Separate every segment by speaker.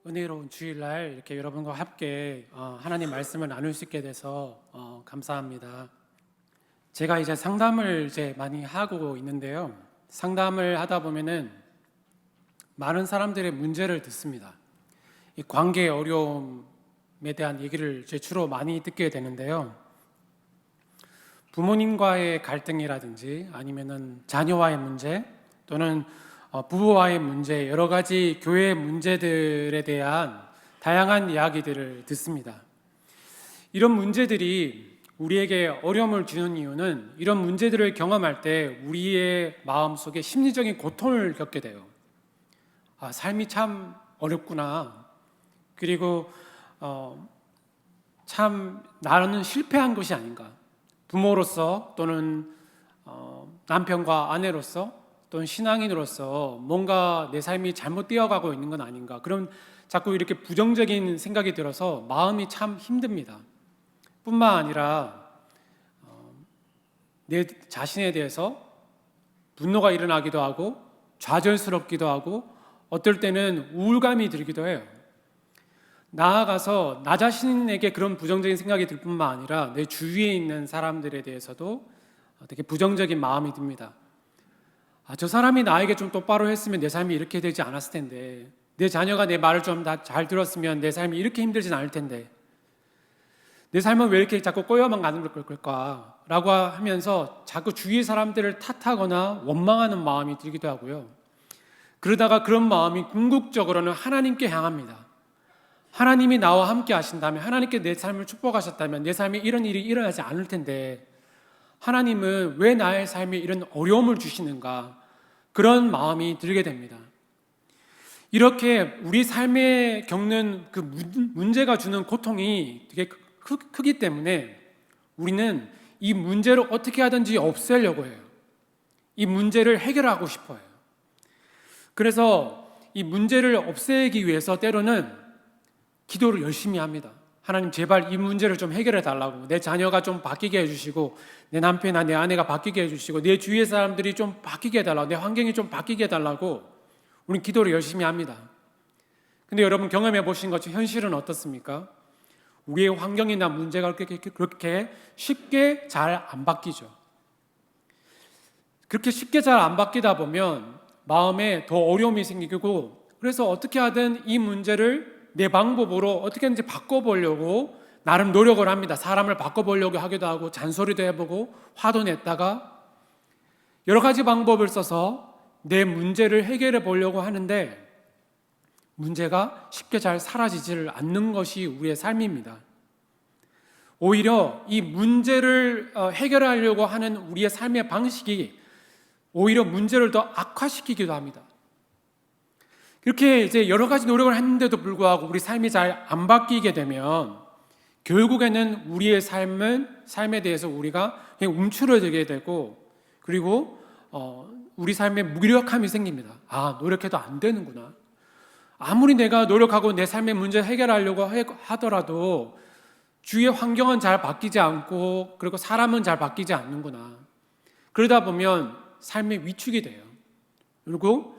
Speaker 1: 은혜로운 주일날 이렇게 여러분과 함께 하나님 말씀을 나눌 수 있게 돼서 감사합니다. 제가 이제 상담을 많이 하고 있는데요. 상담을 하다 보면은 많은 사람들의 문제를 듣습니다. 이 관계의 어려움에 대한 얘기를 주로 많이 듣게 되는데요. 부모님과의 갈등이라든지 아니면은 자녀와의 문제 또는 부부와의 문제, 여러 가지 교회 문제들에 대한 다양한 이야기들을 듣습니다. 이런 문제들이 우리에게 어려움을 주는 이유는 이런 문제들을 경험할 때 우리의 마음속에 심리적인 고통을 겪게 돼요. 삶이 참 어렵구나. 그리고 참 나는 실패한 것이 아닌가. 부모로서 또는 남편과 아내로서 또는 신앙인으로서 뭔가 내 삶이 잘못 되어가고 있는 건 아닌가. 그럼 자꾸 이렇게 부정적인 생각이 들어서 마음이 참 힘듭니다. 뿐만 아니라 내 자신에 대해서 분노가 일어나기도 하고 좌절스럽기도 하고 어떨 때는 우울감이 들기도 해요. 나아가서 나 자신에게 그런 부정적인 생각이 들 뿐만 아니라 내 주위에 있는 사람들에 대해서도 되게 부정적인 마음이 듭니다. 저 사람이 나에게 좀 똑바로 했으면 내 삶이 이렇게 되지 않았을 텐데, 내 자녀가 내 말을 좀 다 잘 들었으면 내 삶이 이렇게 힘들진 않을 텐데, 내 삶은 왜 이렇게 자꾸 꼬여만 가는 걸까? 라고 하면서 자꾸 주위 사람들을 탓하거나 원망하는 마음이 들기도 하고요. 그러다가 그런 마음이 궁극적으로는 하나님께 향합니다. 하나님이 나와 함께 하신다면, 하나님께 내 삶을 축복하셨다면 내 삶에 이런 일이 일어나지 않을 텐데 하나님은 왜 나의 삶에 이런 어려움을 주시는가? 그런 마음이 들게 됩니다. 이렇게 우리 삶에 겪는 그 문제가 주는 고통이 되게 크기 때문에 우리는 이 문제를 어떻게 하든지 없애려고 해요. 이 문제를 해결하고 싶어요. 그래서 이 문제를 없애기 위해서 때로는 기도를 열심히 합니다. 하나님 제발 이 문제를 좀 해결해 달라고, 내 자녀가 좀 바뀌게 해주시고 내 남편이나 내 아내가 바뀌게 해주시고 내 주위의 사람들이 좀 바뀌게 해달라고, 내 환경이 좀 바뀌게 해달라고 우리는 기도를 열심히 합니다. 근데 여러분 경험해 보신 것처럼 현실은 어떻습니까? 우리의 환경이나 문제가 그렇게 쉽게 잘 안 바뀌죠. 그렇게 쉽게 잘 안 바뀌다 보면 마음에 더 어려움이 생기고, 그래서 어떻게 하든 이 문제를 내 방법으로 어떻게든지 바꿔보려고 나름 노력을 합니다. 사람을 바꿔보려고 하기도 하고 잔소리도 해보고 화도 냈다가 여러 가지 방법을 써서 내 문제를 해결해 보려고 하는데 문제가 쉽게 잘 사라지지를 않는 것이 우리의 삶입니다. 오히려 이 문제를 해결하려고 하는 우리의 삶의 방식이 오히려 문제를 더 악화시키기도 합니다. 이렇게 이제 여러 가지 노력을 했는데도 불구하고 우리 삶이 잘 안 바뀌게 되면 결국에는 우리의 삶에 대해서 우리가 그냥 움츠러들게 되고, 그리고 우리 삶에 무기력함이 생깁니다. 노력해도 안 되는구나. 아무리 내가 노력하고 내 삶의 문제 해결하려고 하더라도 주위의 환경은 잘 바뀌지 않고, 그리고 사람은 잘 바뀌지 않는구나. 그러다 보면 삶의 위축이 돼요. 그리고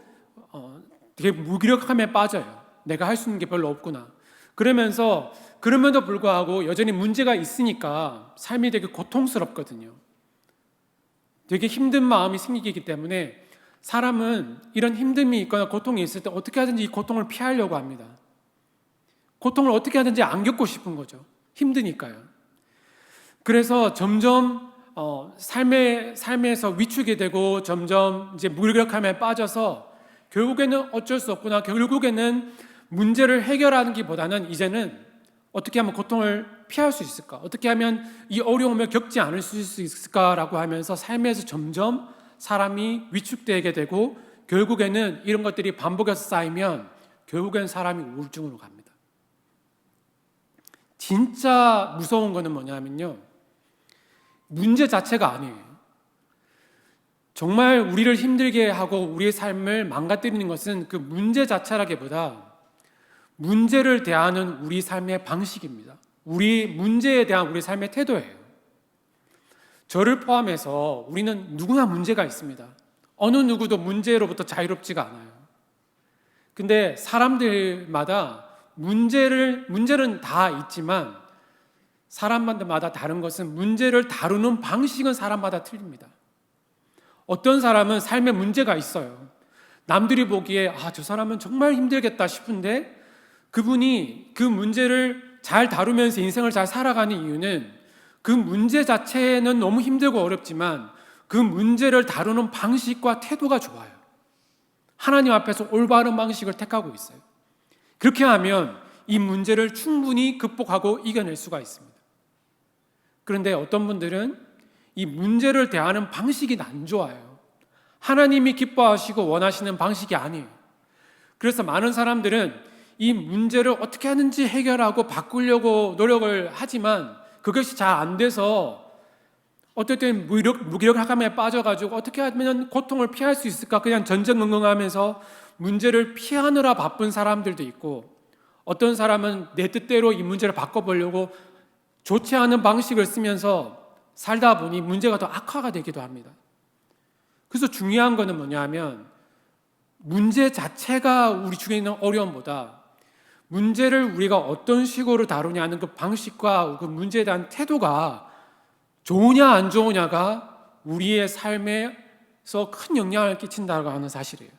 Speaker 1: 되게 무기력함에 빠져요. 내가 할 수 있는 게 별로 없구나. 그럼에도 불구하고 여전히 문제가 있으니까 삶이 되게 고통스럽거든요. 되게 힘든 마음이 생기기 때문에 사람은 이런 힘듦이 있거나 고통이 있을 때 어떻게 하든지 이 고통을 피하려고 합니다. 고통을 어떻게 하든지 안 겪고 싶은 거죠. 힘드니까요. 그래서 점점 삶에서 위축이 되고 점점 이제 무기력함에 빠져서 결국에는 어쩔 수 없구나. 결국에는 문제를 해결하는 것보다는 이제는 어떻게 하면 고통을 피할 수 있을까? 어떻게 하면 이 어려움을 겪지 않을 수 있을까라고 하면서 삶에서 점점 사람이 위축되게 되고 결국에는 이런 것들이 반복해서 쌓이면 결국에는 사람이 우울증으로 갑니다. 진짜 무서운 거는 뭐냐면요. 문제 자체가 아니에요. 정말 우리를 힘들게 하고 우리의 삶을 망가뜨리는 것은 그 문제 자체라기보다 문제를 대하는 우리 삶의 방식입니다. 우리 문제에 대한 우리 삶의 태도예요. 저를 포함해서 우리는 누구나 문제가 있습니다. 어느 누구도 문제로부터 자유롭지가 않아요. 근데 사람들마다 문제는 다 있지만 사람마다 다른 것은 문제를 다루는 방식은 사람마다 틀립니다. 어떤 사람은 삶에 문제가 있어요. 남들이 보기에 저 사람은 정말 힘들겠다 싶은데 그분이 그 문제를 잘 다루면서 인생을 잘 살아가는 이유는 그 문제 자체는 너무 힘들고 어렵지만 그 문제를 다루는 방식과 태도가 좋아요. 하나님 앞에서 올바른 방식을 택하고 있어요. 그렇게 하면 이 문제를 충분히 극복하고 이겨낼 수가 있습니다. 그런데 어떤 분들은 이 문제를 대하는 방식이 안 좋아요. 하나님이 기뻐하시고 원하시는 방식이 아니에요. 그래서 많은 사람들은 이 문제를 어떻게 하는지 해결하고 바꾸려고 노력을 하지만 그것이 잘 안 돼서 어떨 때는 무기력함에 빠져가지고 어떻게 하면 고통을 피할 수 있을까 그냥 전전긍긍하면서 문제를 피하느라 바쁜 사람들도 있고, 어떤 사람은 내 뜻대로 이 문제를 바꿔보려고 좋지 않은 방식을 쓰면서 살다 보니 문제가 더 악화가 되기도 합니다. 그래서 중요한 거는 뭐냐면 문제 자체가 우리 중에 있는 어려움보다 문제를 우리가 어떤 식으로 다루냐는 그 방식과 그 문제에 대한 태도가 좋으냐 안 좋으냐가 우리의 삶에서 큰 영향을 끼친다고 하는 사실이에요.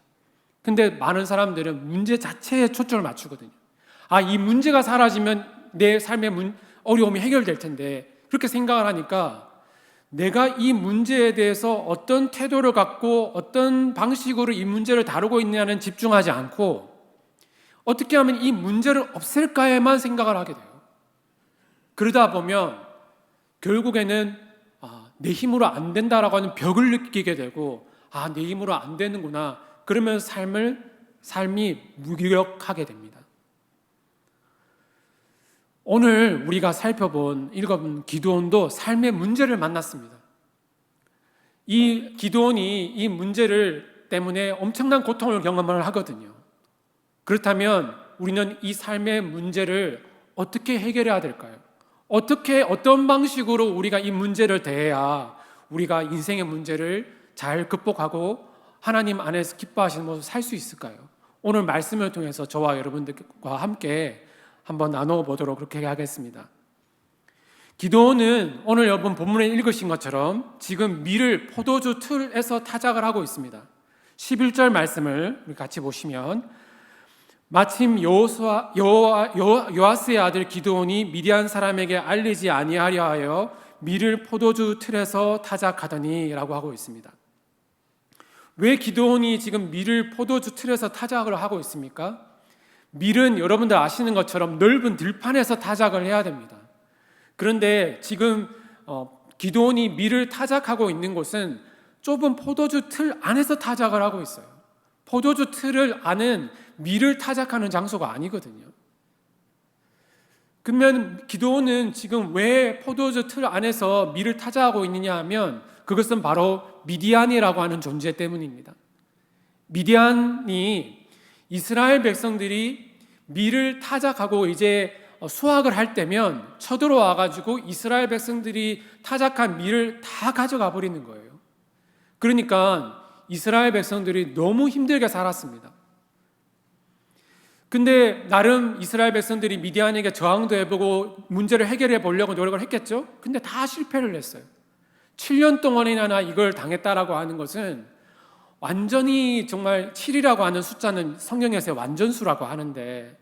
Speaker 1: 근데 많은 사람들은 문제 자체에 초점을 맞추거든요. 이 문제가 사라지면 내 삶의 어려움이 해결될 텐데, 그렇게 생각을 하니까 내가 이 문제에 대해서 어떤 태도를 갖고 어떤 방식으로 이 문제를 다루고 있느냐는 집중하지 않고 어떻게 하면 이 문제를 없앨까에만 생각을 하게 돼요. 그러다 보면 결국에는 내 힘으로 안 된다라고 하는 벽을 느끼게 되고 내 힘으로 안 되는구나, 그러면 삶이 무기력하게 됩니다. 오늘 우리가 읽어본 기드온도 삶의 문제를 만났습니다. 이 기드온이 이 문제를 때문에 엄청난 고통을 경험을 하거든요. 그렇다면 우리는 이 삶의 문제를 어떻게 해결해야 될까요? 어떤 방식으로 우리가 이 문제를 대해야 우리가 인생의 문제를 잘 극복하고 하나님 안에서 기뻐하시는 모습을 살 수 있을까요? 오늘 말씀을 통해서 저와 여러분들과 함께 한번 나눠보도록 그렇게 하겠습니다. 기드온은 오늘 여러분 본문에 읽으신 것처럼 지금 밀을 포도주 틀에서 타작을 하고 있습니다. 11절 말씀을 같이 보시면, 마침 요아스의 아들 기드온이 미디안 사람에게 알리지 아니하려 하여 밀을 포도주 틀에서 타작하더니 라고 하고 있습니다. 왜 기드온이 지금 밀을 포도주 틀에서 타작을 하고 있습니까? 밀은 여러분들 아시는 것처럼 넓은 들판에서 타작을 해야 됩니다. 그런데 지금 기드온이 밀을 타작하고 있는 곳은 좁은 포도주 틀 안에서 타작을 하고 있어요. 포도주 틀을 아는 밀을 타작하는 장소가 아니거든요. 그러면 기드온은 지금 왜 포도주 틀 안에서 밀을 타작하고 있느냐 하면 그것은 바로 미디안이라고 하는 존재 때문입니다. 미디안이 이스라엘 백성들이 밀을 타작하고 이제 수확을 할 때면 쳐들어와 가지고 이스라엘 백성들이 타작한 밀을 다 가져가 버리는 거예요. 그러니까 이스라엘 백성들이 너무 힘들게 살았습니다. 근데 나름 이스라엘 백성들이 미디안에게 저항도 해보고 문제를 해결해 보려고 노력을 했겠죠. 근데 다 실패를 했어요. 7년 동안이나 이걸 당했다라고 하는 것은 완전히 정말 7이라고 하는 숫자는 성경에서 완전수라고 하는데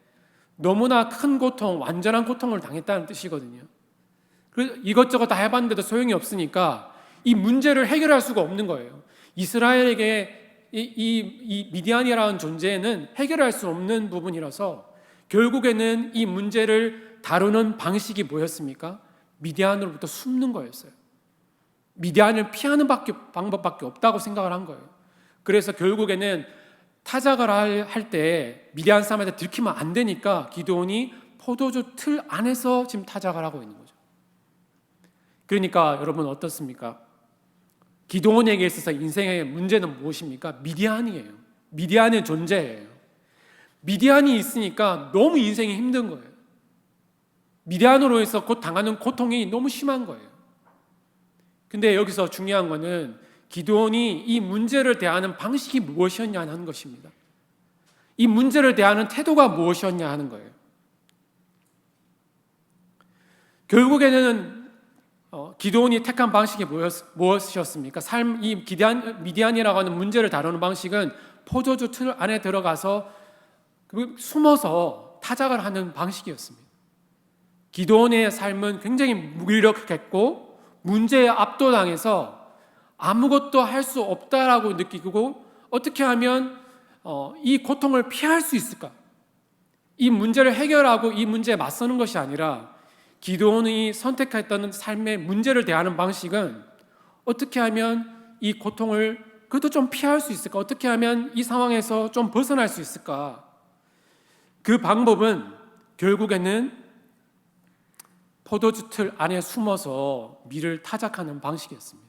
Speaker 1: 너무나 큰 고통, 완전한 고통을 당했다는 뜻이거든요. 그래서 이것저것 다 해봤는데도 소용이 없으니까 이 문제를 해결할 수가 없는 거예요. 이스라엘에게 이 미디안이라는 존재는 해결할 수 없는 부분이라서 결국에는 이 문제를 다루는 방식이 뭐였습니까? 미디안으로부터 숨는 거였어요. 미디안을 피하는 방법밖에 없다고 생각을 한 거예요. 그래서 결국에는 타작을 할 때 미디안 사람한테 들키면 안 되니까 기드온이 포도주 틀 안에서 지금 타작을 하고 있는 거죠. 그러니까 여러분 어떻습니까? 기드온에게 있어서 인생의 문제는 무엇입니까? 미디안이에요. 미디안의 존재예요. 미디안이 있으니까 너무 인생이 힘든 거예요. 미디안으로 해서 곧 당하는 고통이 너무 심한 거예요. 근데 여기서 중요한 거는 기드온이 이 문제를 대하는 방식이 무엇이었냐 하는 것입니다. 이 문제를 대하는 태도가 무엇이었냐 하는 거예요. 결국에는 기드온이 택한 방식이 무엇이었습니까? 이 미디안이라고 하는 문제를 다루는 방식은 포도주 틀 안에 들어가서 숨어서 타작을 하는 방식이었습니다. 기드온의 삶은 굉장히 무기력했고 문제에 압도당해서 아무것도 할 수 없다라고 느끼고 어떻게 하면 이 고통을 피할 수 있을까? 이 문제를 해결하고 이 문제에 맞서는 것이 아니라 기드온이 선택했던 삶의 문제를 대하는 방식은 어떻게 하면 이 고통을 그래도 좀 피할 수 있을까? 어떻게 하면 이 상황에서 좀 벗어날 수 있을까? 그 방법은 결국에는 포도주 틀 안에 숨어서 미를 타작하는 방식이었습니다.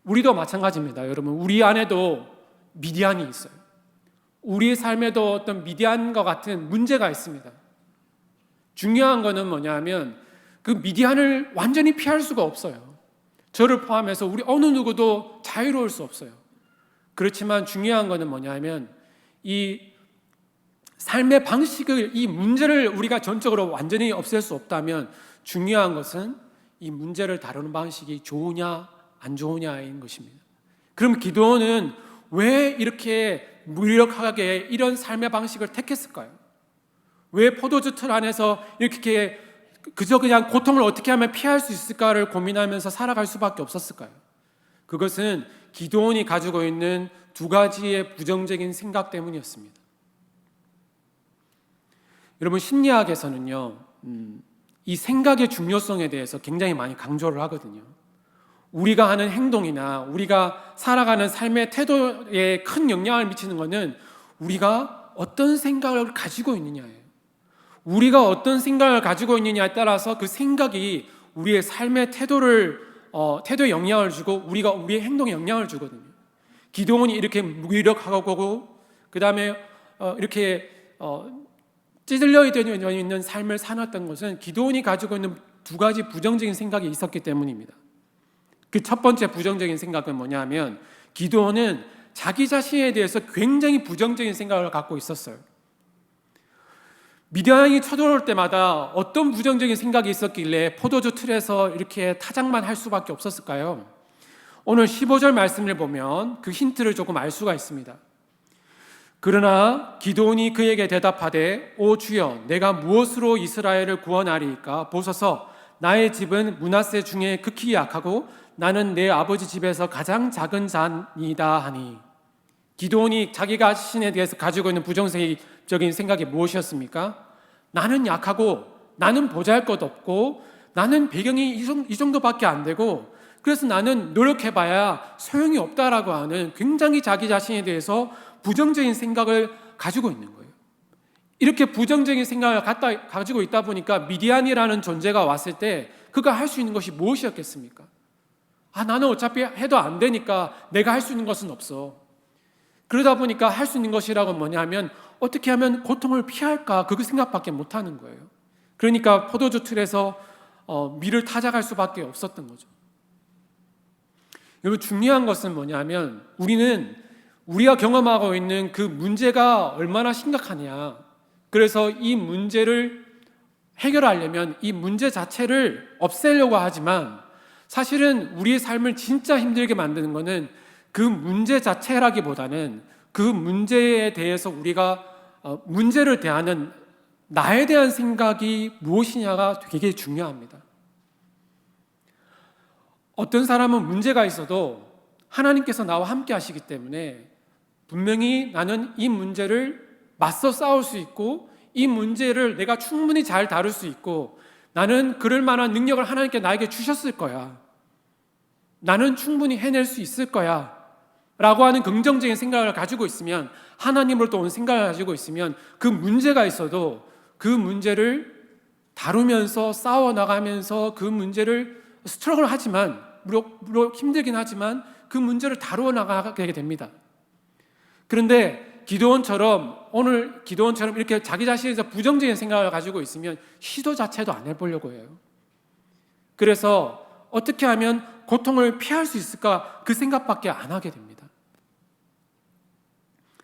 Speaker 1: 우리도 마찬가지입니다. 여러분, 우리 안에도 미디안이 있어요. 우리의 삶에도 어떤 미디안과 같은 문제가 있습니다. 중요한 거는 뭐냐면 그 미디안을 완전히 피할 수가 없어요. 저를 포함해서 우리 어느 누구도 자유로울 수 없어요. 그렇지만 중요한 거는 뭐냐면 이 삶의 방식을, 이 문제를 우리가 전적으로 완전히 없앨 수 없다면 중요한 것은 이 문제를 다루는 방식이 좋으냐 안 좋으냐인 것입니다. 그럼 기드온은 왜 이렇게 무력하게 이런 삶의 방식을 택했을까요? 왜 포도주 틀 안에서 이렇게 그저 그냥 고통을 어떻게 하면 피할 수 있을까를 고민하면서 살아갈 수밖에 없었을까요? 그것은 기드온이 가지고 있는 두 가지의 부정적인 생각 때문이었습니다. 여러분, 심리학에서는요, 이 생각의 중요성에 대해서 굉장히 많이 강조를 하거든요. 우리가 하는 행동이나 우리가 살아가는 삶의 태도에 큰 영향을 미치는 것은 우리가 어떤 생각을 가지고 있느냐예요. 우리가 어떤 생각을 가지고 있느냐에 따라서 그 생각이 우리의 삶의 태도에 영향을 주고 우리가 우리의 행동에 영향을 주거든요. 기드온이 이렇게 무기력하고 그 다음에 이렇게 찌들려 있는 삶을 살았던 것은 기드온이 가지고 있는 두 가지 부정적인 생각이 있었기 때문입니다. 그 첫 번째 부정적인 생각은 뭐냐면 기드온은 자기 자신에 대해서 굉장히 부정적인 생각을 갖고 있었어요. 미디안이 쳐들어올 때마다 어떤 부정적인 생각이 있었길래 포도주 틀에서 이렇게 타작만 할 수밖에 없었을까요? 오늘 15절 말씀을 보면 그 힌트를 조금 알 수가 있습니다. 그러나 기드온이 그에게 대답하되 오 주여 내가 무엇으로 이스라엘을 구원하리이까? 보소서 나의 집은 므낫세 중에 극히 약하고 나는 내 아버지 집에서 가장 작은 자니이다 하니. 기드온이 자기가 자신에 대해서 가지고 있는 부정적인 생각이 무엇이었습니까? 나는 약하고 나는 보잘것 없고 나는 배경이 이 정도밖에 안 되고 그래서 나는 노력해봐야 소용이 없다라고 하는 굉장히 자기 자신에 대해서 부정적인 생각을 가지고 있는 거예요. 이렇게 부정적인 생각을 가지고 있다 보니까 미디안이라는 존재가 왔을 때 그가 할 수 있는 것이 무엇이었겠습니까? 나는 어차피 해도 안 되니까 내가 할 수 있는 것은 없어. 그러다 보니까 할 수 있는 것이라고 뭐냐면 어떻게 하면 고통을 피할까 그 생각밖에 못하는 거예요. 그러니까 포도주 틀에서 미를 타작할 수밖에 없었던 거죠. 여러분, 중요한 것은 뭐냐면 우리가 경험하고 있는 그 문제가 얼마나 심각하냐. 그래서 이 문제를 해결하려면 이 문제 자체를 없애려고 하지만 사실은 우리의 삶을 진짜 힘들게 만드는 것은 그 문제 자체라기보다는 그 문제에 대해서 우리가 문제를 대하는 나에 대한 생각이 무엇이냐가 되게 중요합니다. 어떤 사람은 문제가 있어도 하나님께서 나와 함께 하시기 때문에 분명히 나는 이 문제를 맞서 싸울 수 있고 이 문제를 내가 충분히 잘 다룰 수 있고 나는 그럴 만한 능력을 하나님께 나에게 주셨을 거야. 나는 충분히 해낼 수 있을 거야. 라고 하는 긍정적인 생각을 가지고 있으면 하나님으로부터 온 생각을 가지고 있으면 그 문제가 있어도 그 문제를 다루면서 싸워나가면서 그 문제를 스트러글 하지만 물론 힘들긴 하지만 그 문제를 다루어 나가게 됩니다. 그런데 오늘 기드온처럼 이렇게 자기 자신에서 부정적인 생각을 가지고 있으면 시도 자체도 안 해보려고 해요. 그래서 어떻게 하면 고통을 피할 수 있을까 그 생각밖에 안 하게 됩니다.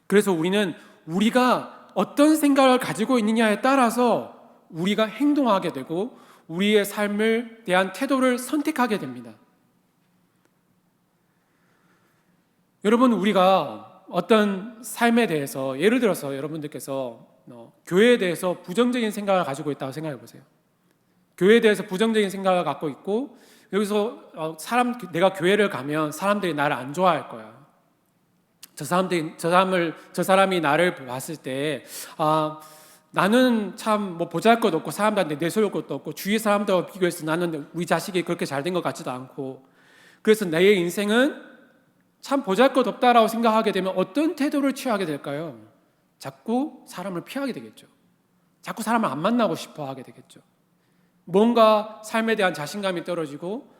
Speaker 1: 그래서 우리가 어떤 생각을 가지고 있느냐에 따라서 우리가 행동하게 되고 우리의 삶을 대한 태도를 선택하게 됩니다. 여러분, 우리가 어떤 삶에 대해서, 예를 들어서 여러분들께서 교회에 대해서 부정적인 생각을 가지고 있다고 생각해 보세요. 교회에 대해서 부정적인 생각을 갖고 있고, 여기서 내가 교회를 가면 사람들이 나를 안 좋아할 거야. 저 사람이 나를 봤을 때, 나는 참 뭐 보잘것 없고 사람들한테 내세울 것도 없고 주위 사람들과 비교해서 나는 우리 자식이 그렇게 잘 된 것 같지도 않고, 그래서 내 인생은 참 보잘것 없다라고 생각하게 되면 어떤 태도를 취하게 될까요? 자꾸 사람을 피하게 되겠죠. 자꾸 사람을 안 만나고 싶어 하게 되겠죠. 뭔가 삶에 대한 자신감이 떨어지고,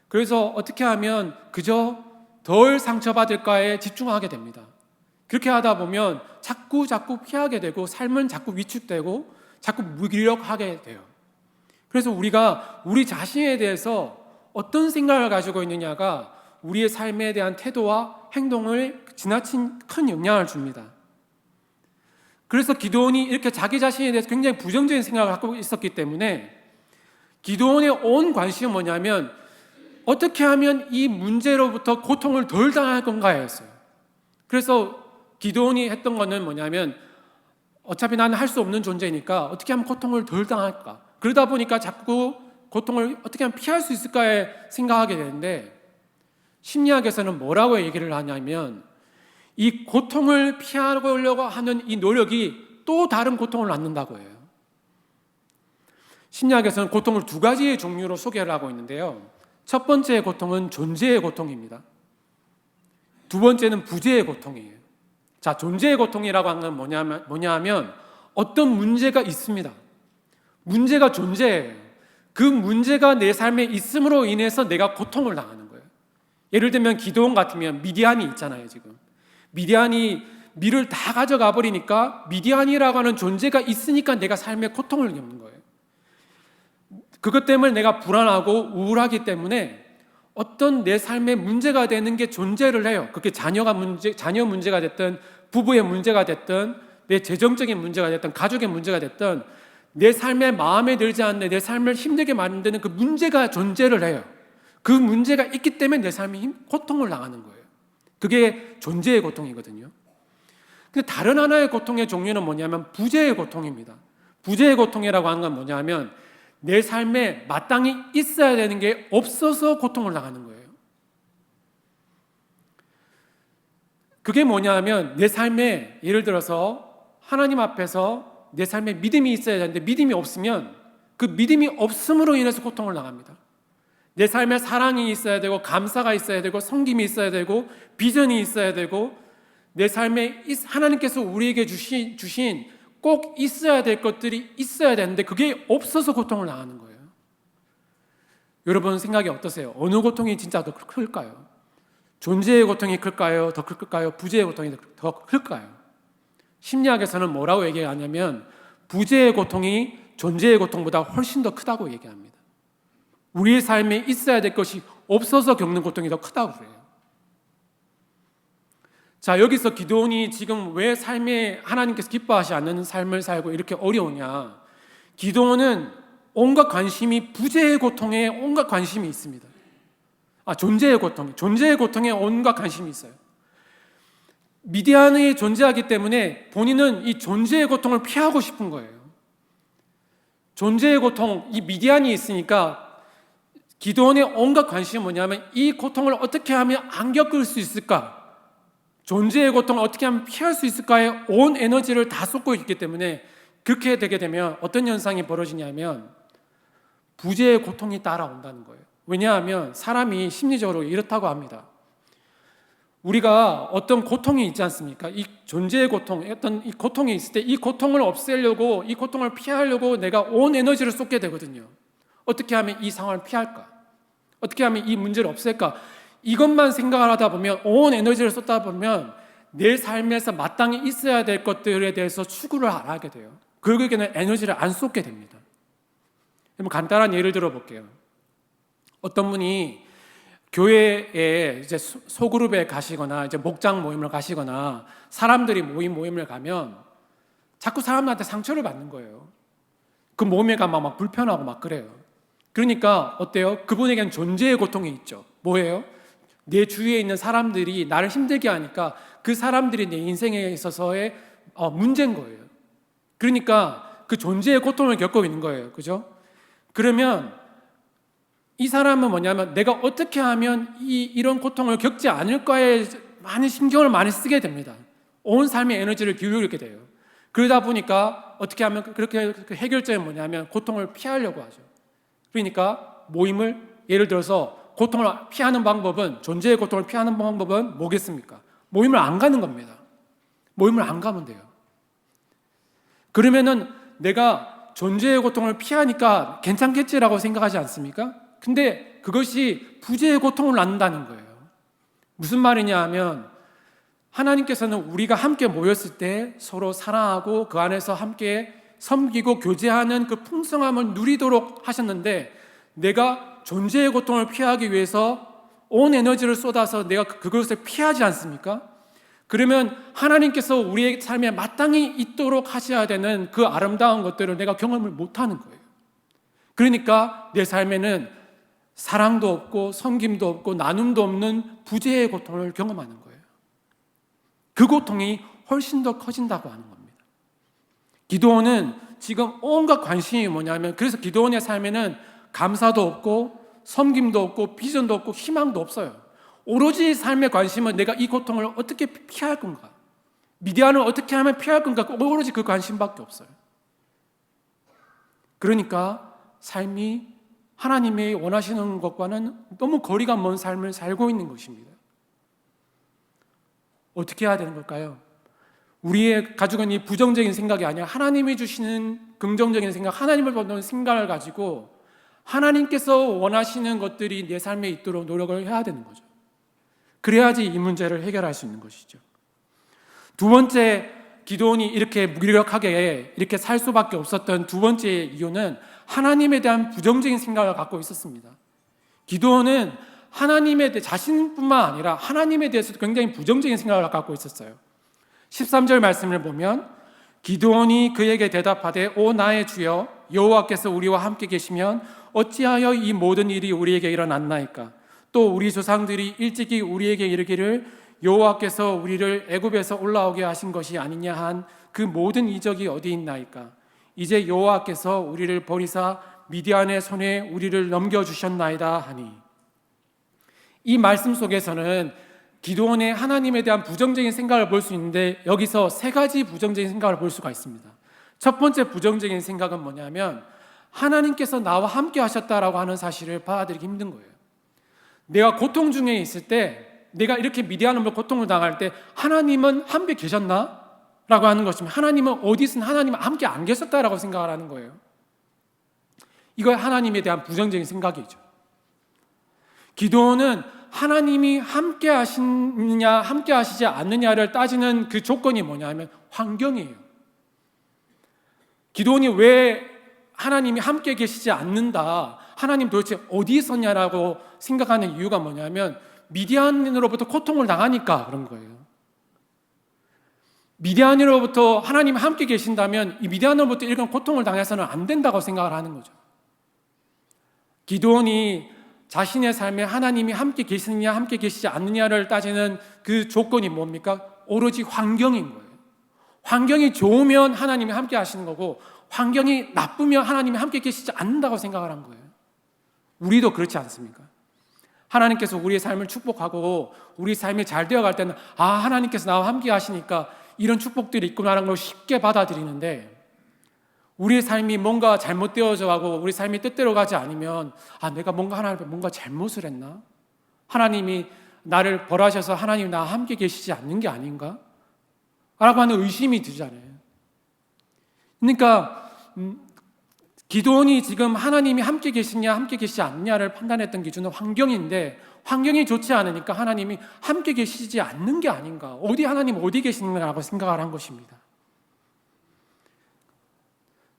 Speaker 1: 그래서 어떻게 하면 그저 덜 상처받을까에 집중하게 됩니다. 그렇게 하다 보면 자꾸 피하게 되고, 삶은 자꾸 위축되고 자꾸 무기력하게 돼요. 그래서 우리가 우리 자신에 대해서 어떤 생각을 가지고 있느냐가 우리의 삶에 대한 태도와 행동을 지나친 큰 영향을 줍니다. 그래서 기드온이 이렇게 자기 자신에 대해서 굉장히 부정적인 생각을 갖고 있었기 때문에 기드온의 온 관심은 뭐냐면 어떻게 하면 이 문제로부터 고통을 덜 당할 건가였어요. 그래서 기드온이 했던 거는 뭐냐면 어차피 나는 할 수 없는 존재니까 어떻게 하면 고통을 덜 당할까? 그러다 보니까 자꾸 고통을 어떻게 하면 피할 수 있을까에 생각하게 되는데, 심리학에서는 뭐라고 얘기를 하냐면 이 고통을 피하려고 하는 이 노력이 또 다른 고통을 낳는다고 해요. 심리학에서는 고통을 두 가지의 종류로 소개를 하고 있는데요. 첫 번째의 고통은 존재의 고통입니다. 두 번째는 부재의 고통이에요. 자, 존재의 고통이라고 하는 건 뭐냐 하면 어떤 문제가 있습니다. 문제가 존재해요. 그 문제가 내 삶에 있음으로 인해서 내가 고통을 당하는 거예요. 예를 들면 기드온 같으면 미디안이 있잖아요. 지금 미디안이 밀을 다 가져가 버리니까 미디안이라고 하는 존재가 있으니까 내가 삶에 고통을 겪는 거예요. 그것 때문에 내가 불안하고 우울하기 때문에 어떤 내 삶에 문제가 되는 게 존재를 해요. 그게 자녀 문제가 됐든 부부의 문제가 됐든 내 재정적인 문제가 됐든 가족의 문제가 됐든 내 삶에 마음에 들지 않는 내 삶을 힘들게 만드는 그 문제가 존재를 해요. 그 문제가 있기 때문에 내 삶이 고통을 당하는 거예요. 그게 존재의 고통이거든요. 근데 다른 하나의 고통의 종류는 뭐냐면 부재의 고통입니다. 부재의 고통이라고 하는 건 뭐냐면 내 삶에 마땅히 있어야 되는 게 없어서 고통을 당하는 거예요. 그게 뭐냐면 내 삶에 예를 들어서 하나님 앞에서 내 삶에 믿음이 있어야 되는데 믿음이 없으면 그 믿음이 없음으로 인해서 고통을 당합니다. 내 삶에 사랑이 있어야 되고 감사가 있어야 되고 섬김이 있어야 되고 비전이 있어야 되고 내 삶에 하나님께서 우리에게 주신 꼭 있어야 될 것들이 있어야 되는데 그게 없어서 고통을 당하는 거예요. 여러분 생각이 어떠세요? 어느 고통이 진짜 더 클까요? 존재의 고통이 클까요? 더 클까요? 부재의 고통이 더 클까요? 심리학에서는 뭐라고 얘기하냐면 부재의 고통이 존재의 고통보다 훨씬 더 크다고 얘기합니다. 우리의 삶에 있어야 될 것이 없어서 겪는 고통이 더 크다고 그래요. 자, 여기서 기드온이 지금 왜 삶에 하나님께서 기뻐하지 않는 삶을 살고 이렇게 어려우냐? 기드온은 온갖 관심이 부재의 고통에 온갖 관심이 있습니다. 존재의 고통에 온갖 관심이 있어요. 미디안이 존재하기 때문에 본인은 이 존재의 고통을 피하고 싶은 거예요. 존재의 고통, 이 미디안이 있으니까 기드온의 온갖 관심은 뭐냐면 이 고통을 어떻게 하면 안 겪을 수 있을까? 존재의 고통을 어떻게 하면 피할 수 있을까에 온 에너지를 다 쏟고 있기 때문에 그렇게 되게 되면 어떤 현상이 벌어지냐면 부재의 고통이 따라온다는 거예요. 왜냐하면 사람이 심리적으로 이렇다고 합니다. 우리가 어떤 고통이 있지 않습니까? 이 존재의 고통, 어떤 이 고통이 있을 때 이 고통을 없애려고, 이 고통을 피하려고 내가 온 에너지를 쏟게 되거든요. 어떻게 하면 이 상황을 피할까? 어떻게 하면 이 문제를 없앨까? 이것만 생각을 하다 보면, 온 에너지를 쏟다 보면 내 삶에서 마땅히 있어야 될 것들에 대해서 추구를 안 하게 돼요. 결국에는 에너지를 안 쏟게 됩니다. 간단한 예를 들어볼게요. 어떤 분이 교회에 이제 소그룹에 가시거나 이제 목장 모임을 가시거나 사람들이 모임을 가면 자꾸 사람들한테 상처를 받는 거예요. 그 모임에 가면 막 불편하고 막 그래요. 그러니까 어때요? 그분에게는 존재의 고통이 있죠. 뭐예요? 내 주위에 있는 사람들이 나를 힘들게 하니까 그 사람들이 내 인생에 있어서의 문제인 거예요. 그러니까 그 존재의 고통을 겪고 있는 거예요. 그죠? 그러면 이 사람은 뭐냐면 내가 어떻게 하면 이런 고통을 겪지 않을까에 많은 신경을 많이 쓰게 됩니다. 온 삶의 에너지를 기울이게 돼요. 그러다 보니까 어떻게 하면 그렇게 그 해결점이 뭐냐면 고통을 피하려고 하죠. 그러니까 모임을 예를 들어서 고통을 피하는 방법은 존재의 고통을 피하는 방법은 뭐겠습니까? 모임을 안 가는 겁니다. 모임을 안 가면 돼요. 그러면은 내가 존재의 고통을 피하니까 괜찮겠지라고 생각하지 않습니까? 근데 그것이 부재의 고통을 낳는다는 거예요. 무슨 말이냐 하면 하나님께서는 우리가 함께 모였을 때 서로 사랑하고 그 안에서 함께 섬기고 교제하는 그 풍성함을 누리도록 하셨는데 내가 존재의 고통을 피하기 위해서 온 에너지를 쏟아서 내가 그것을 피하지 않습니까? 그러면 하나님께서 우리의 삶에 마땅히 있도록 하셔야 되는 그 아름다운 것들을 내가 경험을 못하는 거예요. 그러니까 내 삶에는 사랑도 없고 섬김도 없고 나눔도 없는 부재의 고통을 경험하는 거예요. 그 고통이 훨씬 더 커진다고 하는 겁니다. 기드온은 지금 온갖 관심이 뭐냐면 그래서 기드온의 삶에는 감사도 없고 섬김도 없고 비전도 없고 희망도 없어요. 오로지 삶의 관심은 내가 이 고통을 어떻게 피할 건가, 미디안을 어떻게 하면 피할 건가, 오로지 그 관심밖에 없어요. 그러니까 삶이 하나님이 원하시는 것과는 너무 거리가 먼 삶을 살고 있는 것입니다. 어떻게 해야 되는 걸까요? 우리의 가지고 있는 부정적인 생각이 아니라 하나님이 주시는 긍정적인 생각, 하나님을 보는 생각을 가지고 하나님께서 원하시는 것들이 내 삶에 있도록 노력을 해야 되는 거죠. 그래야지 이 문제를 해결할 수 있는 것이죠. 두 번째, 기드온이 이렇게 무기력하게 이렇게 살 수밖에 없었던 두 번째 이유는 하나님에 대한 부정적인 생각을 갖고 있었습니다. 기드온은 하나님에 대해 자신뿐만 아니라 하나님에 대해서도 굉장히 부정적인 생각을 갖고 있었어요. 13절 말씀을 보면 기드온이 그에게 대답하되 오 나의 주여 여호와께서 우리와 함께 계시면 어찌하여 이 모든 일이 우리에게 일어났나이까? 또 우리 조상들이 일찍이 우리에게 이르기를 여호와께서 우리를 애굽에서 올라오게 하신 것이 아니냐 한 그 모든 이적이 어디 있나이까? 이제 여호와께서 우리를 버리사 미디안의 손에 우리를 넘겨주셨나이다 하니. 이 말씀 속에서는 기드온의 하나님에 대한 부정적인 생각을 볼 수 있는데 여기서 세 가지 부정적인 생각을 볼 수가 있습니다. 첫 번째 부정적인 생각은 뭐냐면 하나님께서 나와 함께 하셨다라고 하는 사실을 받아들이기 힘든 거예요. 내가 고통 중에 있을 때, 내가 이렇게 미디안으로 고통을 당할 때 하나님은 함께 계셨나? 라고 하는 것이면 하나님은 어디서 하나님은 함께 안 계셨다라고 생각을 하는 거예요. 이거 하나님에 대한 부정적인 생각이죠. 기드온은 하나님이 함께 하시느냐 함께 하시지 않느냐를 따지는 그 조건이 뭐냐면 환경이에요. 기드온이 왜 하나님이 함께 계시지 않는다, 하나님 도대체 어디 있었냐라고 생각하는 이유가 뭐냐면 미디안으로부터 고통을 당하니까 그런 거예요. 미디안으로부터 하나님이 함께 계신다면 이 미디안으로부터 이런 고통을 당해서는 안 된다고 생각을 하는 거죠. 기드온이 자신의 삶에 하나님이 함께 계시느냐 함께 계시지 않느냐를 따지는 그 조건이 뭡니까? 오로지 환경인 거예요. 환경이 좋으면 하나님이 함께 하시는 거고 환경이 나쁘면 하나님이 함께 계시지 않는다고 생각을 한 거예요. 우리도 그렇지 않습니까? 하나님께서 우리의 삶을 축복하고 우리 삶이 잘 되어갈 때는 하나님께서 나와 함께 하시니까 이런 축복들이 있구나라는 걸 쉽게 받아들이는데 우리의 삶이 뭔가 잘못되어져 가고 우리 삶이 뜻대로 가지 않으면 내가 뭔가 하나님 앞에 뭔가 잘못을 했나? 하나님이 나를 벌하셔서 하나님이 나와 함께 계시지 않는 게 아닌가? 라고 하는 의심이 들잖아요. 그러니까 기드온이 지금 하나님이 함께 계시냐 함께 계시지 않느냐를 판단했던 기준은 환경인데 환경이 좋지 않으니까 하나님이 함께 계시지 않는 게 아닌가, 하나님 어디 계시는가라고 생각을 한 것입니다.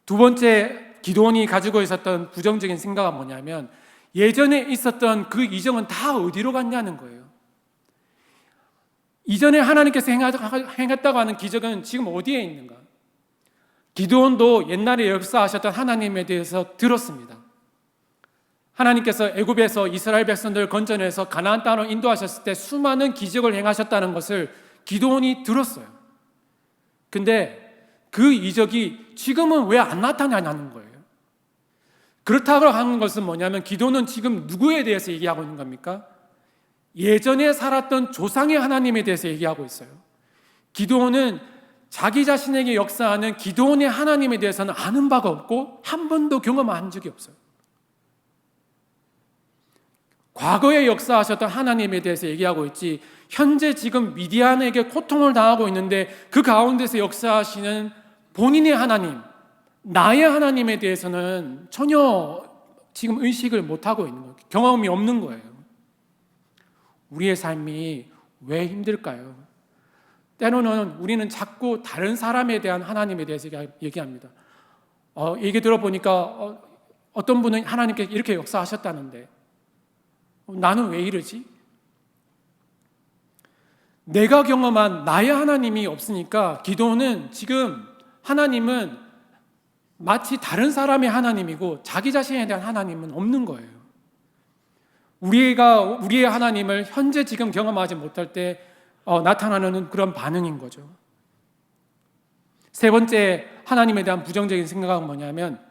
Speaker 1: 두 번째, 기드온이 가지고 있었던 부정적인 생각은 뭐냐면 예전에 있었던 그 이적은 다 어디로 갔냐는 거예요. 이전에 하나님께서 행했다고 하는 기적은 지금 어디에 있는가? 기드온도 옛날에 역사하셨던 하나님에 대해서 들었습니다. 하나님께서 애굽에서 이스라엘 백성들을 건져내서 가나안 땅으로 인도하셨을 때 수많은 기적을 행하셨다는 것을 기드온이 들었어요. 근데 그 이적이 지금은 왜 안 나타나냐는 거예요. 그렇다고 하는 것은 뭐냐면 기드온은 지금 누구에 대해서 얘기하고 있는 겁니까? 예전에 살았던 조상의 하나님에 대해서 얘기하고 있어요. 기드온은 자기 자신에게 역사하는 기드온의 하나님에 대해서는 아는 바가 없고 한 번도 경험한 적이 없어요. 과거에 역사하셨던 하나님에 대해서 얘기하고 있지, 현재 지금 미디안에게 고통을 당하고 있는데 그 가운데서 역사하시는 본인의 하나님, 나의 하나님에 대해서는 전혀 지금 의식을 못하고 있는 거예요. 경험이 없는 거예요. 우리의 삶이 왜 힘들까요? 때로는 우리는 자꾸 다른 사람에 대한 하나님에 대해서 얘기합니다. 얘기 들어보니까 어떤 분은 하나님께 이렇게 역사하셨다는데 나는 왜 이러지? 내가 경험한 나의 하나님이 없으니까 기도는 지금 하나님은 마치 다른 사람의 하나님이고 자기 자신에 대한 하나님은 없는 거예요. 우리의 하나님을 현재 지금 경험하지 못할 때 나타나는 그런 반응인 거죠. 세 번째 하나님에 대한 부정적인 생각은 뭐냐면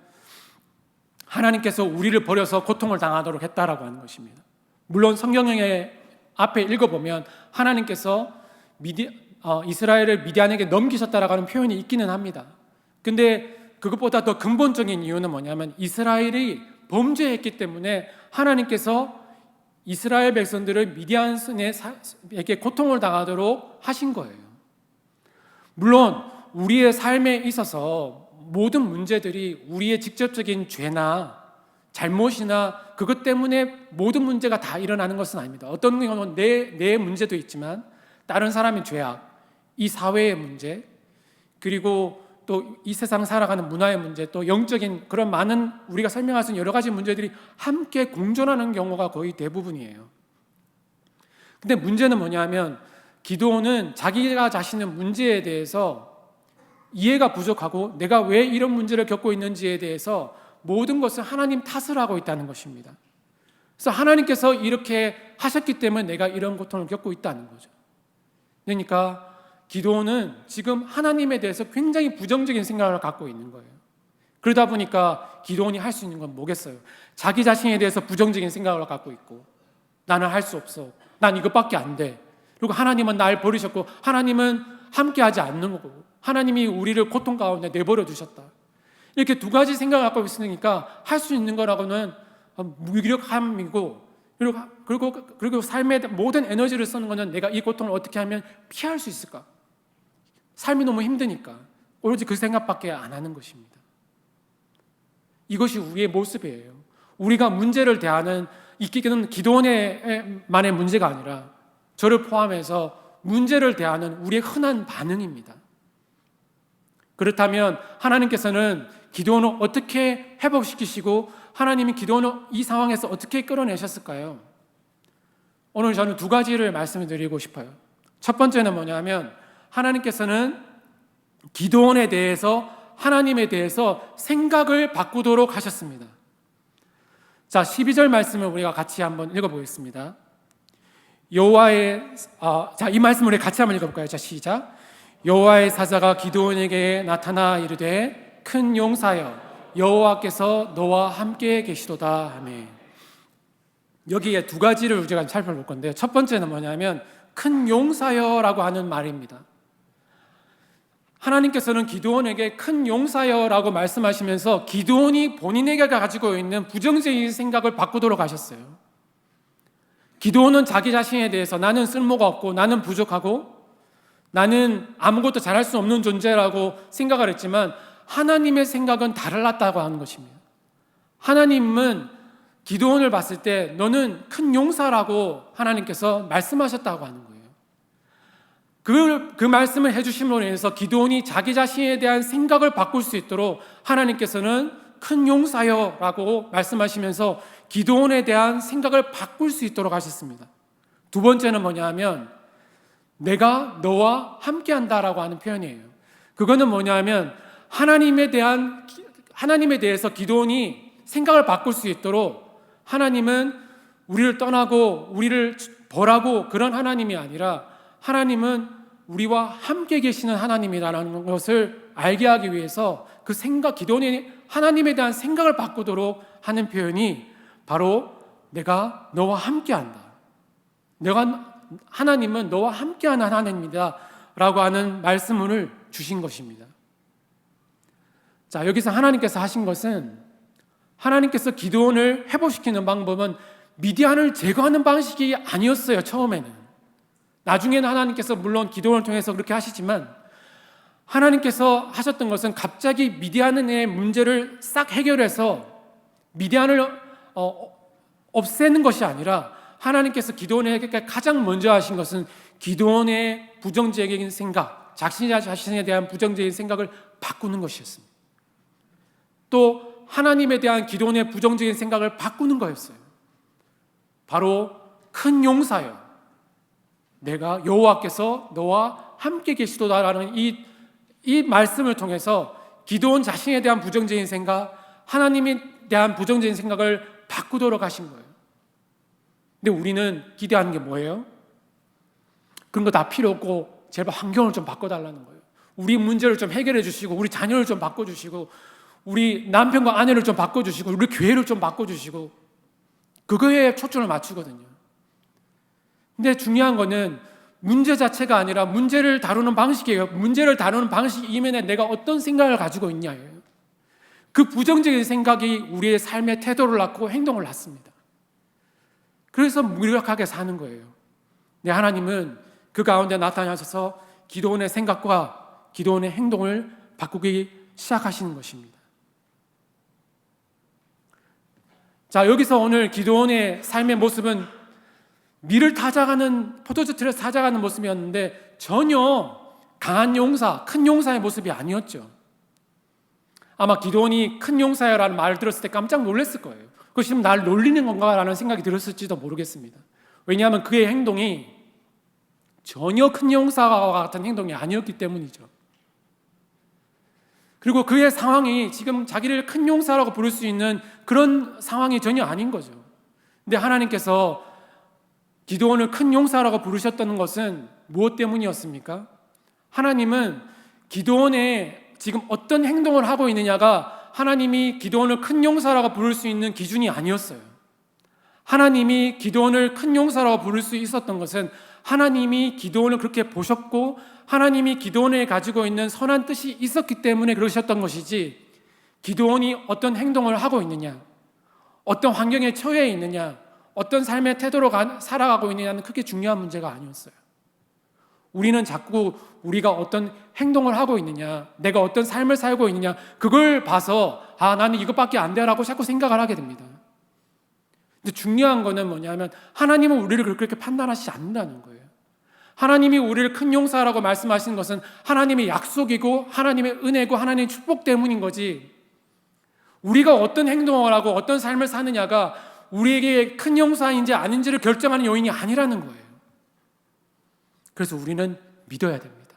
Speaker 1: 하나님께서 우리를 버려서 고통을 당하도록 했다라고 하는 것입니다. 물론 성경에 앞에 읽어보면 하나님께서 이스라엘을 미디안에게 넘기셨다라고 하는 표현이 있기는 합니다. 근데 그것보다 더 근본적인 이유는 뭐냐면 이스라엘이 범죄했기 때문에 하나님께서 이스라엘 백성들을 미디안에게 고통을 당하도록 하신 거예요. 물론 우리의 삶에 있어서 모든 문제들이 우리의 직접적인 죄나 잘못이나 그것 때문에 모든 문제가 다 일어나는 것은 아닙니다. 어떤 경우는 내 문제도 있지만 다른 사람의 죄악, 이 사회의 문제, 그리고 또 이 세상 살아가는 문화의 문제, 또 영적인 그런 많은 우리가 설명할 수 있는 여러 가지 문제들이 함께 공존하는 경우가 거의 대부분이에요. 근데 문제는 뭐냐면 기드온은 자기가 자신의 문제에 대해서 이해가 부족하고 내가 왜 이런 문제를 겪고 있는지에 대해서 모든 것을 하나님 탓을 하고 있다는 것입니다. 그래서 하나님께서 이렇게 하셨기 때문에 내가 이런 고통을 겪고 있다는 거죠. 그러니까 기드온은 지금 하나님에 대해서 굉장히 부정적인 생각을 갖고 있는 거예요. 그러다 보니까 기드온이 할 수 있는 건 뭐겠어요? 자기 자신에 대해서 부정적인 생각을 갖고 있고 나는 할 수 없어. 난 이것밖에 안 돼. 그리고 하나님은 날 버리셨고 하나님은 함께하지 않는 거고 하나님이 우리를 고통 가운데 내버려 두셨다. 이렇게 두 가지 생각을 갖고 있으니까 할 수 있는 거라고는 무기력함이고 그리고 삶의 모든 에너지를 쓰는 거는 내가 이 고통을 어떻게 하면 피할 수 있을까? 삶이 너무 힘드니까 오로지 그 생각밖에 안 하는 것입니다. 이것이 우리의 모습이에요. 우리가 문제를 대하는 이기는 기도원만의 문제가 아니라 저를 포함해서 문제를 대하는 우리의 흔한 반응입니다. 그렇다면 하나님께서는 기드온을 어떻게 회복시키시고 하나님이 기드온을 이 상황에서 어떻게 끌어내셨을까요? 오늘 저는 두 가지를 말씀을 드리고 싶어요. 첫 번째는 뭐냐면 하나님께서는 기드온에 대해서 하나님에 대해서 생각을 바꾸도록 하셨습니다. 자, 12절 말씀을 우리가 같이 한번 읽어보겠습니다. 이 말씀을 우리 같이 한번 읽어볼까요? 자, 시작. 여호와의 사자가 기드온에게 나타나 이르되 큰 용사여 여호와께서 너와 함께 계시도다. 아멘. 여기에 두 가지를 우리가 살펴볼 건데요. 첫 번째는 뭐냐면 큰 용사여라고 하는 말입니다. 하나님께서는 기드온에게 큰 용사여라고 말씀하시면서 기드온이 본인에게 가지고 있는 부정적인 생각을 바꾸도록 하셨어요. 기드온은 자기 자신에 대해서 나는 쓸모가 없고 나는 부족하고 나는 아무것도 잘할 수 없는 존재라고 생각을 했지만 하나님의 생각은 달랐다고 하는 것입니다. 하나님은 기드온을 봤을 때 너는 큰 용사라고 하나님께서 말씀하셨다고 하는 거예요. 그 말씀을 해주심으로 인해서 기드온이 자기 자신에 대한 생각을 바꿀 수 있도록 하나님께서는 큰 용사여라고 말씀하시면서 기드온에 대한 생각을 바꿀 수 있도록 하셨습니다. 두 번째는 뭐냐면 내가 너와 함께한다라고 하는 표현이에요. 그거는 뭐냐면 하나님에 대해서 기드온이 생각을 바꿀 수 있도록 하나님은 우리를 떠나고 우리를 벌하고 그런 하나님이 아니라 하나님은 우리와 함께 계시는 하나님이라는 것을 알게 하기 위해서 그 생각, 기도원의 하나님에 대한 생각을 바꾸도록 하는 표현이 바로 내가 너와 함께한다. 하나님은 너와 함께하는 하나님이다 라고 하는 말씀을 주신 것입니다. 자, 여기서 하나님께서 하신 것은, 하나님께서 기드온을 회복시키는 방법은 미디안을 제거하는 방식이 아니었어요. 처음에는. 나중에는 하나님께서 물론 기드온을 통해서 그렇게 하시지만, 하나님께서 하셨던 것은 갑자기 미디안의 문제를 싹 해결해서 미디안을 없애는 것이 아니라, 하나님께서 기드온에게 가장 먼저 하신 것은 기드온의 부정적인 생각, 자신에 대한 부정적인 생각을 바꾸는 것이었습니다. 또 하나님에 대한 기드온의 부정적인 생각을 바꾸는 거였어요. 바로 큰 용사여, 내가 여호와께서 너와 함께 계시도다라는 이 말씀을 통해서 기드온 자신에 대한 부정적인 생각, 하나님에 대한 부정적인 생각을 바꾸도록 하신 거예요. 근데 우리는 기대하는 게 뭐예요? 그런 거 다 필요 없고 제발 환경을 좀 바꿔달라는 거예요. 우리 문제를 좀 해결해 주시고, 우리 자녀를 좀 바꿔주시고, 우리 남편과 아내를 좀 바꿔주시고, 우리 교회를 좀 바꿔주시고, 그거에 초점을 맞추거든요. 근데 중요한 거는 문제 자체가 아니라 문제를 다루는 방식이에요. 문제를 다루는 방식 이면에 내가 어떤 생각을 가지고 있냐예요. 그 부정적인 생각이 우리의 삶의 태도를 낳고 행동을 낳습니다. 그래서 무력하게 사는 거예요. 네, 하나님은 그 가운데 나타나셔서 기드온의 생각과 기드온의 행동을 바꾸기 시작하시는 것입니다. 자, 여기서 오늘 기드온의 삶의 모습은 밀을 타작하는, 포도주틀을 타작하는 모습이었는데 전혀 강한 용사, 큰 용사의 모습이 아니었죠. 아마 기드온이 큰 용사야라는 말을 들었을 때 깜짝 놀랐을 거예요. 그것이 지금 날 놀리는 건가라는 생각이 들었을지도 모르겠습니다. 왜냐하면 그의 행동이 전혀 큰 용사와 같은 행동이 아니었기 때문이죠. 그리고 그의 상황이 지금 자기를 큰 용사라고 부를 수 있는 그런 상황이 전혀 아닌 거죠. 근데 하나님께서 기드온을 큰 용사라고 부르셨다는 것은 무엇 때문이었습니까? 하나님은 기드온의 지금 어떤 행동을 하고 있느냐가 하나님이 기드온을 큰 용사라고 부를 수 있는 기준이 아니었어요. 하나님이 기드온을 큰 용사라고 부를 수 있었던 것은 하나님이 기드온을 그렇게 보셨고 하나님이 기드온에 가지고 있는 선한 뜻이 있었기 때문에 그러셨던 것이지, 기드온이 어떤 행동을 하고 있느냐, 어떤 환경에 처해 있느냐, 어떤 삶의 태도로 살아가고 있느냐는 크게 중요한 문제가 아니었어요. 우리는 자꾸 우리가 어떤 행동을 하고 있느냐, 내가 어떤 삶을 살고 있느냐, 그걸 봐서 나는 이것밖에 안 돼라고 자꾸 생각을 하게 됩니다. 근데 중요한 거는 뭐냐면 하나님은 우리를 그렇게 판단하시지 않는다는 거예요. 하나님이 우리를 큰 용사라고 말씀하시는 것은 하나님의 약속이고 하나님의 은혜고 하나님의 축복 때문인 거지, 우리가 어떤 행동을 하고 어떤 삶을 사느냐가 우리에게 큰 용사인지 아닌지를 결정하는 요인이 아니라는 거예요. 그래서 우리는 믿어야 됩니다.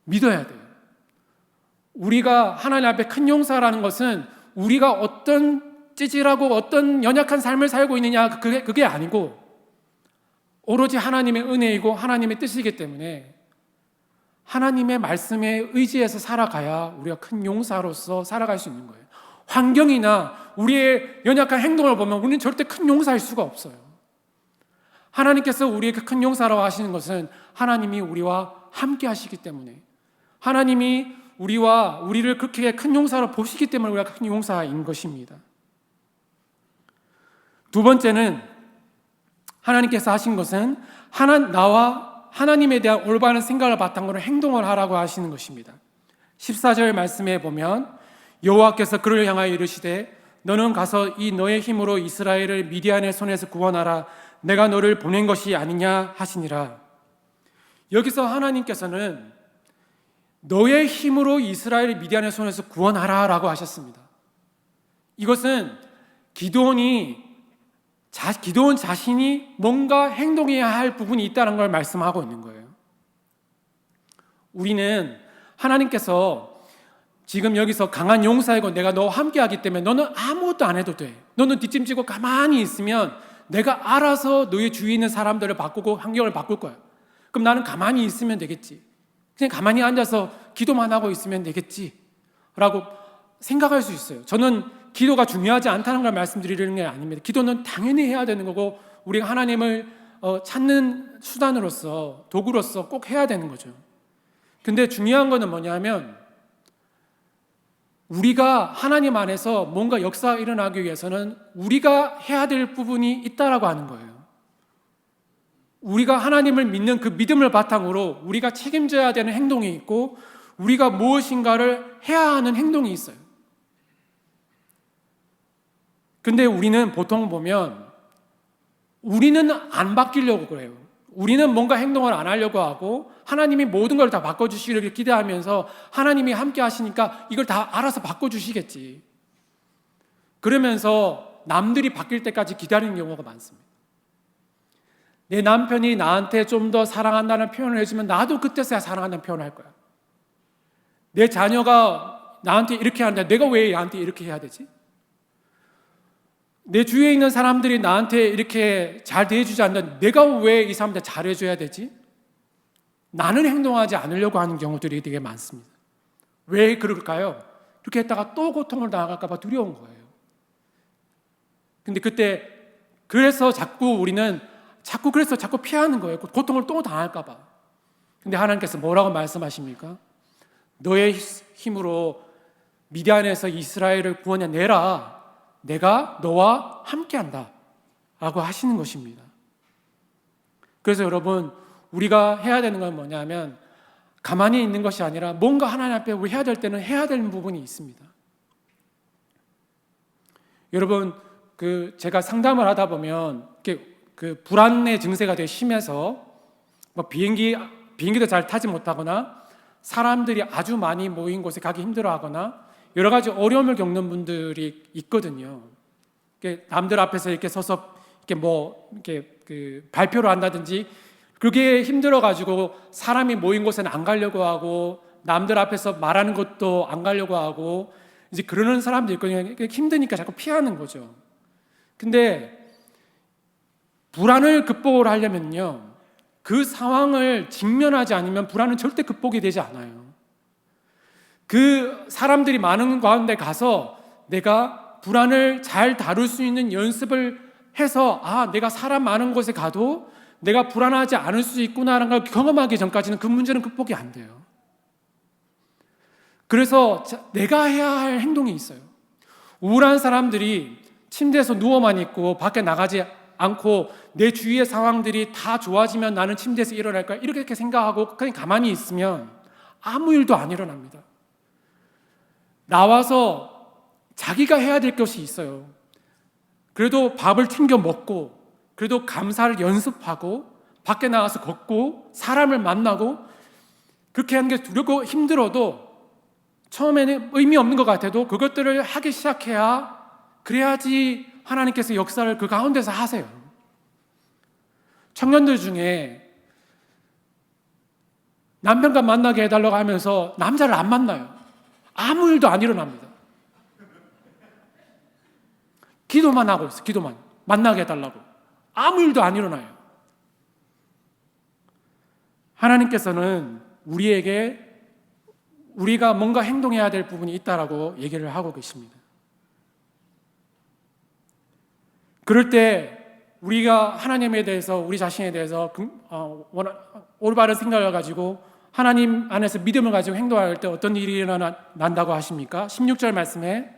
Speaker 1: 믿어야 돼요. 우리가 하나님 앞에 큰 용사라는 것은 우리가 어떤 찌질하고 어떤 연약한 삶을 살고 있느냐, 그게 아니고 오로지 하나님의 은혜이고 하나님의 뜻이기 때문에 하나님의 말씀에 의지해서 살아가야 우리가 큰 용사로서 살아갈 수 있는 거예요. 환경이나 우리의 연약한 행동을 보면 우리는 절대 큰 용사일 수가 없어요. 하나님께서 우리에게 큰 용사라고 하시는 것은 하나님이 우리와 함께 하시기 때문에, 하나님이 우리를 그렇게 큰 용사로 보시기 때문에 우리가 큰 용사인 것입니다. 두 번째는 하나님께서 하신 것은 나와 하나님에 대한 올바른 생각을 바탕으로 행동을 하라고 하시는 것입니다. 14절 말씀에 보면 여호와께서 그를 향하여 이르시되 너는 가서 이 너의 힘으로 이스라엘을 미디안의 손에서 구원하라. 내가 너를 보낸 것이 아니냐 하시니라. 여기서 하나님께서는 너의 힘으로 이스라엘을 미디안의 손에서 구원하라 라고 하셨습니다. 이것은 기드온 자신이 뭔가 행동해야 할 부분이 있다는 걸 말씀하고 있는 거예요. 우리는 하나님께서 지금 여기서 강한 용사이고 내가 너와 함께하기 때문에 너는 아무것도 안 해도 돼. 너는 뒷짐지고 가만히 있으면 내가 알아서 너의 주위에 있는 사람들을 바꾸고 환경을 바꿀 거야. 그럼 나는 가만히 있으면 되겠지. 그냥 가만히 앉아서 기도만 하고 있으면 되겠지 라고 생각할 수 있어요. 저는 기도가 중요하지 않다는 걸 말씀드리는 게 아닙니다. 기도는 당연히 해야 되는 거고 우리가 하나님을 찾는 수단으로서, 도구로서 꼭 해야 되는 거죠. 근데 중요한 거는 뭐냐면 우리가 하나님 안에서 뭔가 역사가 일어나기 위해서는 우리가 해야 될 부분이 있다라고 하는 거예요. 우리가 하나님을 믿는 그 믿음을 바탕으로 우리가 책임져야 되는 행동이 있고 우리가 무엇인가를 해야 하는 행동이 있어요. 근데 우리는 보통 보면 우리는 안 바뀌려고 그래요. 우리는 뭔가 행동을 안 하려고 하고 하나님이 모든 걸 다 바꿔주시기를 기대하면서 하나님이 함께 하시니까 이걸 다 알아서 바꿔주시겠지. 그러면서 남들이 바뀔 때까지 기다리는 경우가 많습니다. 내 남편이 나한테 좀 더 사랑한다는 표현을 해주면 나도 그때서야 사랑한다는 표현을 할 거야. 내 자녀가 나한테 이렇게 하는데 내가 왜 나한테 이렇게 해야 되지? 내 주위에 있는 사람들이 나한테 이렇게 잘 대해주지 않는데 내가 왜 이 사람한테 잘해줘야 되지? 나는 행동하지 않으려고 하는 경우들이 되게 많습니다. 왜 그럴까요? 그렇게 했다가 또 고통을 당할까 봐 두려운 거예요. 근데 그래서 자꾸 피하는 거예요. 고통을 또 당할까 봐. 근데 하나님께서 뭐라고 말씀하십니까? 너의 힘으로 미디안에서 이스라엘을 구원해내라. 내가 너와 함께한다 라고 하시는 것입니다. 그래서 여러분, 우리가 해야 되는 건 뭐냐면 가만히 있는 것이 아니라 뭔가 하나님 앞에 우리 해야 될 때는 해야 되는 부분이 있습니다. 여러분, 제가 상담을 하다 보면 불안의 증세가 되게 심해서 비행기도 잘 타지 못하거나 사람들이 아주 많이 모인 곳에 가기 힘들어하거나 여러 가지 어려움을 겪는 분들이 있거든요. 남들 앞에서 이렇게 서서 발표를 한다든지 그게 힘들어가지고 사람이 모인 곳에는 안 가려고 하고 남들 앞에서 말하는 것도 안 가려고 하고 이제 그러는 사람도 있거든요. 힘드니까 자꾸 피하는 거죠. 근데 불안을 극복을 하려면요, 그 상황을 직면하지 않으면 불안은 절대 극복이 되지 않아요. 그 사람들이 많은 가운데 가서 내가 불안을 잘 다룰 수 있는 연습을 해서 내가 사람 많은 곳에 가도 내가 불안하지 않을 수 있구나라는 걸 경험하기 전까지는 그 문제는 극복이 안 돼요. 그래서 내가 해야 할 행동이 있어요. 우울한 사람들이 침대에서 누워만 있고 밖에 나가지 않고 내 주위의 상황들이 다 좋아지면 나는 침대에서 일어날까 이렇게 생각하고 그냥 가만히 있으면 아무 일도 안 일어납니다. 나와서 자기가 해야 될 것이 있어요. 그래도 밥을 챙겨 먹고 그래도 감사를 연습하고 밖에 나가서 걷고 사람을 만나고 그렇게 하는 게 두렵고 힘들어도 처음에는 의미 없는 것 같아도 그것들을 하기 시작해야 그래야지 하나님께서 역사를 그 가운데서 하세요. 청년들 중에 남편과 만나게 해달라고 하면서 남자를 안 만나요. 아무 일도 안 일어납니다. 기도만 하고 있어요. 기도만. 만나게 해달라고. 아무 일도 안 일어나요. 하나님께서는 우리가 뭔가 행동해야 될 부분이 있다라고 얘기를 하고 계십니다. 그럴 때 우리가 하나님에 대해서 우리 자신에 대해서 올바른 생각을 가지고 하나님 안에서 믿음을 가지고 행동할 때 어떤 일이 일어난다고 하십니까? 16절 말씀에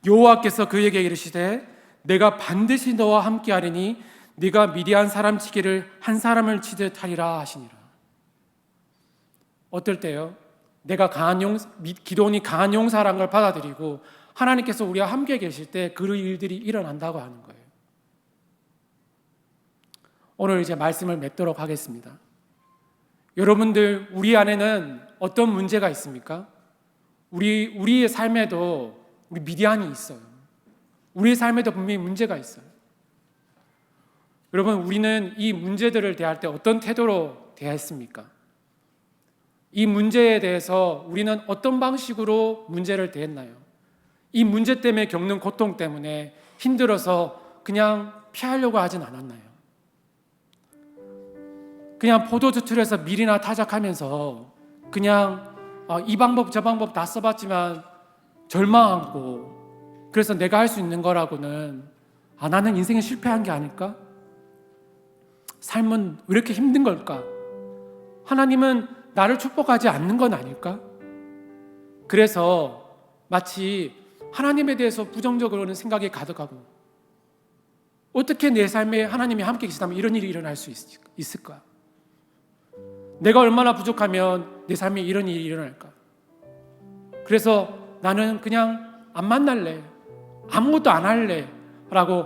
Speaker 1: 여호와께서 그에게 이르시되 내가 반드시 너와 함께하리니 네가 미디안 사람 치기를 한 사람을 치듯 하리라 하시니라. 어떨 때요? 기도원이 강한 용사라는 걸 받아들이고 하나님께서 우리와 함께 계실 때 그 일들이 일어난다고 하는 거예요. 오늘 이제 말씀을 맺도록 하겠습니다. 여러분들, 우리 안에는 어떤 문제가 있습니까? 우리의 삶에도 우리 미디안이 있어요. 우리의 삶에도 분명히 문제가 있어요. 여러분, 우리는 이 문제들을 대할 때 어떤 태도로 대했습니까? 이 문제에 대해서 우리는 어떤 방식으로 문제를 대했나요? 이 문제 때문에 겪는 고통 때문에 힘들어서 그냥 피하려고 하진 않았나요? 그냥 포도주 틀에서 밀이나 타작하면서 그냥 이 방법 저 방법 다 써봤지만 절망하고, 그래서 내가 할 수 있는 거라고는 나는 인생에 실패한 게 아닐까? 삶은 왜 이렇게 힘든 걸까? 하나님은 나를 축복하지 않는 건 아닐까? 그래서 마치 하나님에 대해서 부정적으로는 생각이 가득하고, 어떻게 내 삶에 하나님이 함께 계시다면 이런 일이 일어날 수 있을까? 내가 얼마나 부족하면 내 삶에 이런 일이 일어날까? 그래서 나는 그냥 안 만날래, 아무것도 안 할래 라고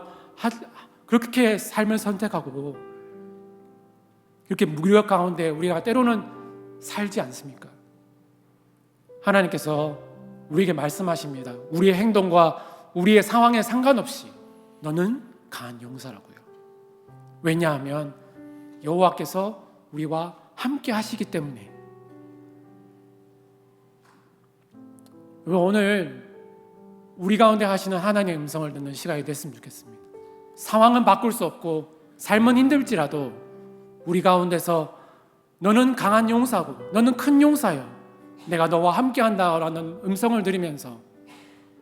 Speaker 1: 그렇게 삶을 선택하고, 이렇게 무력 가운데 우리가 때로는 살지 않습니까? 하나님께서 우리에게 말씀하십니다. 우리의 행동과 우리의 상황에 상관없이 너는 강한 용사라고요. 왜냐하면 여호와께서 우리와 함께 하시기 때문에. 오늘 우리 가운데 하시는 하나님의 음성을 듣는 시간이 됐으면 좋겠습니다. 상황은 바꿀 수 없고 삶은 힘들지라도 우리 가운데서 너는 강한 용사고 너는 큰 용사여, 내가 너와 함께 한다라는 음성을 들으면서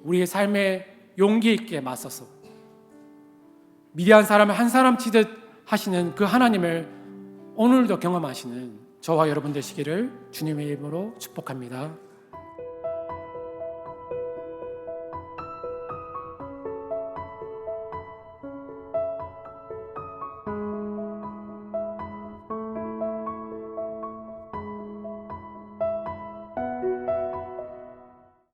Speaker 1: 우리의 삶에 용기 있게 맞서서 미디안 사람을 한 사람 치듯 하시는 그 하나님을 오늘도 경험하시는 저와 여러분 되시기를 주님의 이름으로 축복합니다.